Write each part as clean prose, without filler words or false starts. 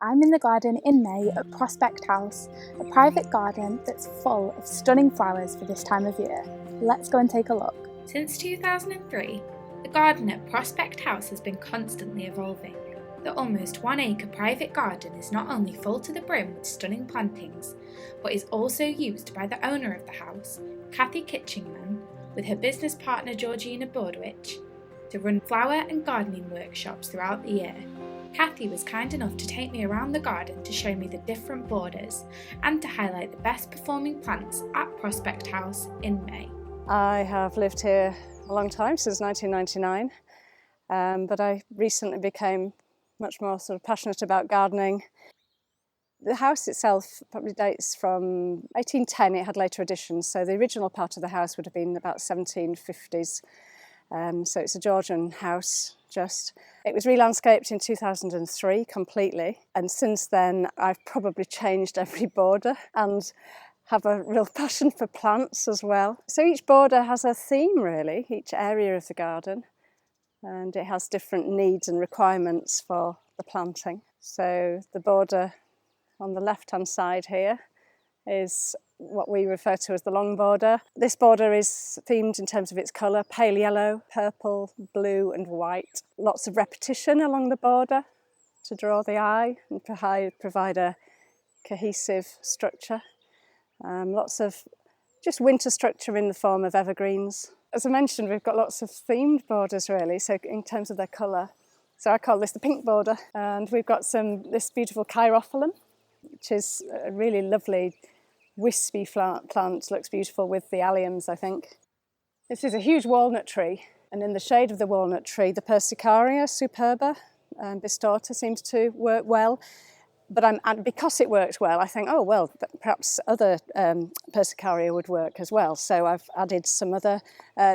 I'm in the garden in May at Prospect House, a private garden that's full of stunning flowers for this time of year. Let's go and take a look. Since 2003, the garden at Prospect House has been constantly evolving. The almost 1 acre private garden is not only full to the brim with stunning plantings, but is also used by the owner of the house, Cathy Kitchingman, with her business partner Georgina to run flower and gardening workshops throughout the year. Cathy was kind enough to take me around the garden to show me the different borders and to highlight the best performing plants at Prospect House in May. I have lived here a long time, since 1999, but I recently became much more passionate about gardening. The house itself probably dates from 1810. It had later additions, so the original part of the house would have been about 1750s. So it's a Georgian house. It was re-landscaped in 2003 completely, and since then I've probably changed every border and have a real passion for plants as well. So each border has a theme really, each area of the garden, and it has different needs and requirements for the planting. So the border on the left-hand side here is what we refer to as the long border. This border is themed in terms of its colour: pale yellow, purple, blue and white. Lots of repetition along the border to draw the eye and provide a cohesive structure. Lots of just winter structure in the form of evergreens. As I mentioned, we've got lots of themed borders really, so in terms of their colour. So I call this the pink border, and we've got this beautiful chirophyllum, which is a really lovely wispy plant, looks beautiful with the alliums, I think. This is a huge walnut tree, and in the shade of the walnut tree, the Persicaria superba bistorta seems to work well. But because it worked well, I think, oh well, perhaps other Persicaria would work as well. So I've added some other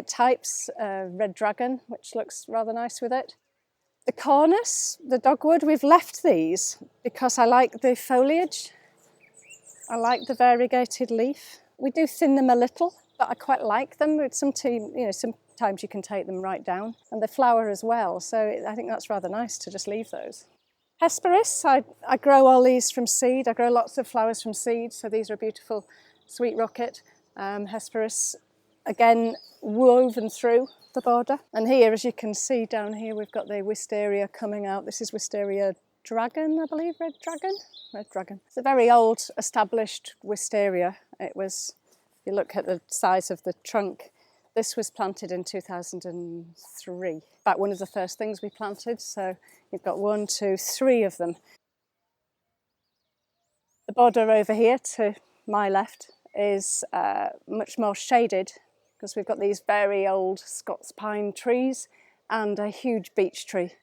types, red dragon, which looks rather nice with it. The cornus, the dogwood, we've left these because I like the foliage. I like the variegated leaf. We do thin them a little, but I quite like them. Sometimes you can take them right down, and they flower as well. So I think that's rather nice to just leave those. Hesperis, I grow all these from seed. I grow lots of flowers from seed, so these are a beautiful sweet rocket. Hesperis, again, woven through the border. And here, as you can see down here, we've got the wisteria coming out. This is wisteria dragon, I believe, red dragon. It's a very old, established wisteria. It was, if you look at the size of the trunk, this was planted in 2003. In fact, one of the first things we planted, so you've got 1, 2, 3 of them. The border over here to my left is much more shaded because we've got these very old Scots pine trees and a huge beech tree.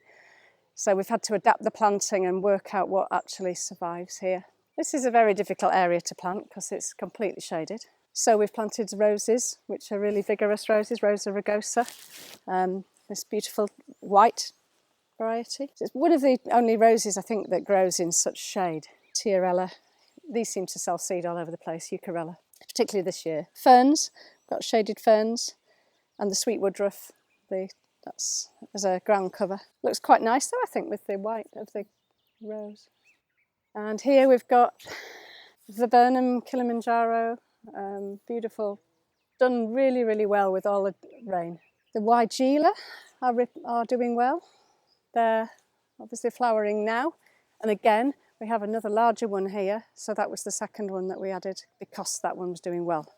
So we've had to adapt the planting and work out what actually survives here. This is a very difficult area to plant because it's completely shaded. So we've planted roses, which are really vigorous roses, Rosa rugosa, this beautiful white variety. It's one of the only roses I think that grows in such shade. Tiarella, these seem to self-seed all over the place, Euchorella, particularly this year. Ferns, got shaded ferns, and the sweet woodruff, that's as a ground cover. Looks quite nice though, I think, with the white of the rose. And here we've got Viburnum Kilimanjaro, beautiful, done really, really well with all the rain. The Weigela are doing well. They're obviously flowering now. And again, we have another larger one here. So that was the second one that we added because that one was doing well.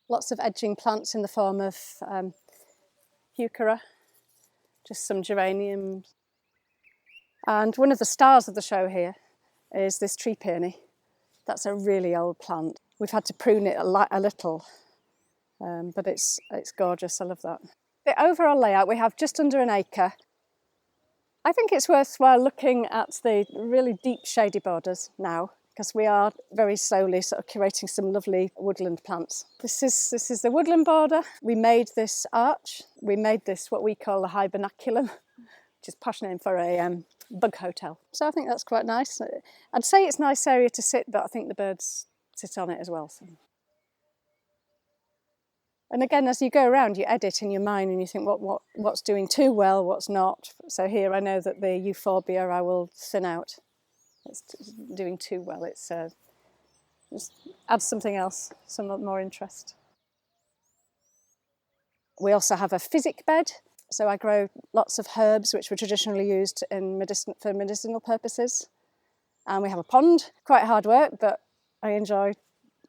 Lots of edging plants in the form of heuchera, just some geraniums. And one of the stars of the show here is this tree peony. That's a really old plant. We've had to prune it a little, but it's gorgeous. I love that. The overall layout, we have just under 1 acre. I think it's worthwhile looking at the really deep shady borders now, because we are very slowly curating some lovely woodland plants. This is the woodland border. We made this arch. We made this what we call a hibernaculum, which is posh name for a bug hotel. So I think that's quite nice. I'd say it's a nice area to sit, but I think the birds sit on it as well. So. And again, as you go around, you edit in your mind and you think what's doing too well, what's not. So here I know that the euphorbia I will thin out. it's doing too well. It's just adds something else, some more interest. We also have a Physic Bed. So I grow lots of herbs which were traditionally used in for medicinal purposes. And we have a pond. Quite hard work, but I enjoy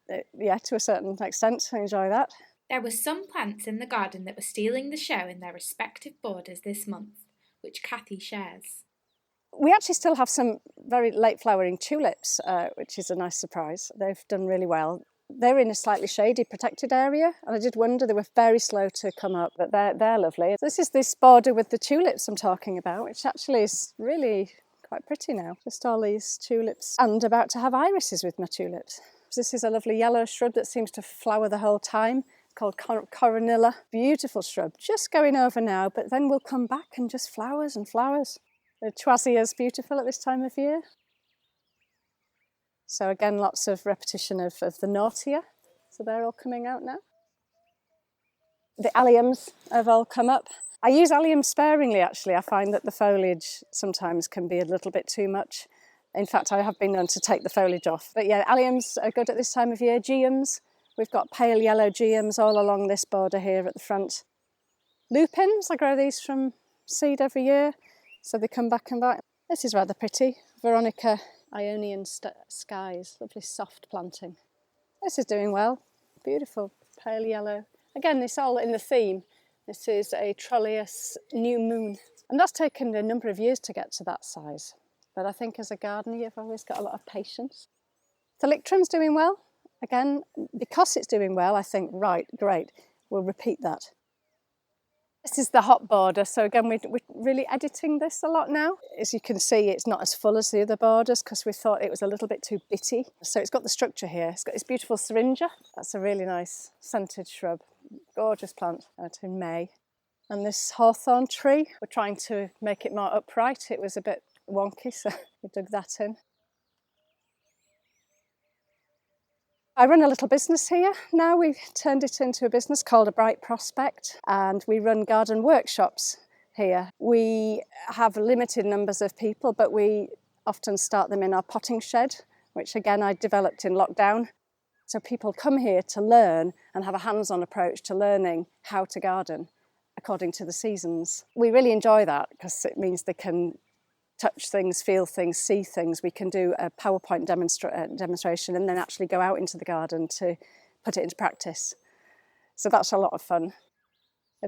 it, yeah, to a certain extent. I enjoy that. There were some plants in the garden that were stealing the show in their respective borders this month, which Cathy shares. We actually still have some very late flowering tulips, which is a nice surprise. They've done really well. They're in a slightly shady, protected area, and I did wonder, they were very slow to come up, but they're lovely. This is this border with the tulips I'm talking about, which actually is really quite pretty now. Just all these tulips, and about to have irises with my tulips. This is a lovely yellow shrub that seems to flower the whole time, called Coronilla. Beautiful shrub, just going over now, but then will come back and just flowers and flowers. The Shadier is beautiful at this time of year. So again, lots of repetition of the Nautia. So they're all coming out now. The alliums have all come up. I use alliums sparingly, actually. I find that the foliage sometimes can be a little bit too much. In fact, I have been known to take the foliage off. But yeah, alliums are good at this time of year. Geums, we've got pale yellow geums all along this border here at the front. Lupins, I grow these from seed every year, so they come back and back. This is rather pretty. Veronica Ionian Skies, lovely soft planting. This is doing well. Beautiful pale yellow. Again, it's all in the theme. This is a Trolleus New Moon. And that's taken a number of years to get to that size. But I think as a gardener, you've always got a lot of patience. The Lictrum's doing well. Again, because it's doing well, I think, right, great, we'll repeat that. This is the hot border, so again, we're really editing this a lot now. As you can see, it's not as full as the other borders because we thought it was a little bit too bitty. So it's got the structure here. It's got this beautiful syringa. That's a really nice scented shrub. Gorgeous plant out in May. And this hawthorn tree, we're trying to make it more upright. It was a bit wonky, so we dug that in. I run a little business here. Now we've turned it into a business called A Bright Prospect, and we run garden workshops here. We have limited numbers of people, but we often start them in our potting shed, which again I developed in lockdown. So people come here to learn and have a hands-on approach to learning how to garden according to the seasons. We really enjoy that because it means they can touch things, feel things, see things. We can do a PowerPoint demonstration and then actually go out into the garden to put it into practice. So that's a lot of fun.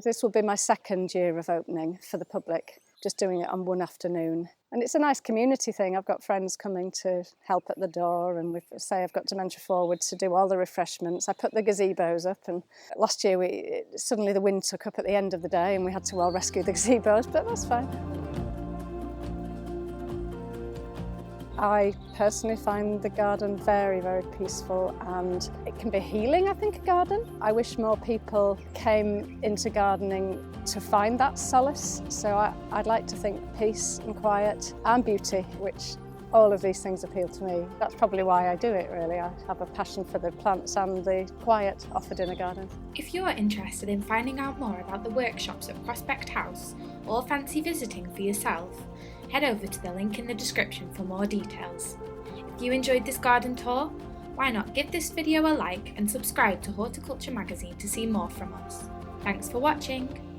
This will be my second year of opening for the public, just doing it on one afternoon. And it's a nice community thing. I've got friends coming to help at the door, and I've got Dementia Forward to do all the refreshments. I put the gazebos up, and last year suddenly the wind took up at the end of the day and we had to all rescue the gazebos, but that's fine. I personally find the garden very, very peaceful, and it can be healing, I think, a garden. I wish more people came into gardening to find that solace. So I'd like to think peace and quiet and beauty, which all of these things appeal to me. That's probably why I do it, really. I have a passion for the plants and the quiet offered in a garden. If you are interested in finding out more about the workshops at Prospect House or fancy visiting for yourself, head over to the link in the description for more details. If you enjoyed this garden tour, why not give this video a like and subscribe to Horticulture Magazine to see more from us. Thanks for watching!